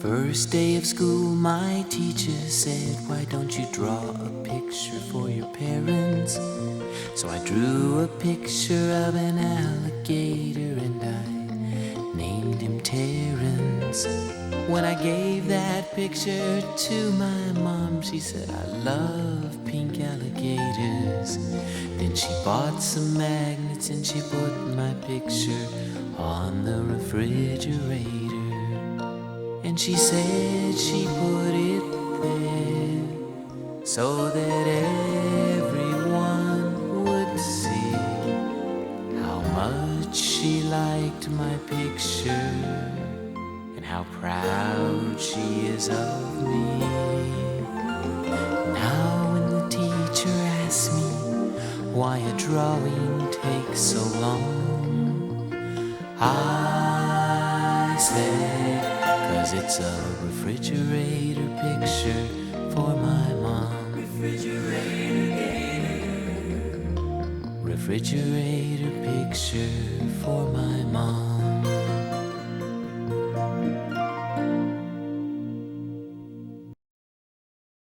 First day of school, my teacher said, "Why don't you draw a picture for your parents?" So I drew a picture of an alligator and I named him Terrence. When I gave that picture to my mom, she said, "I love pink alligators." Then she bought some magnets and she put my picture on the refrigerator. And she said she put it there so that everyone would see how much she liked my picture and how proud she is of me. Now when the teacher asks me why a drawing takes so long, I say, 'cause it's a refrigerator picture for my mom. Refrigerator picture for my mom.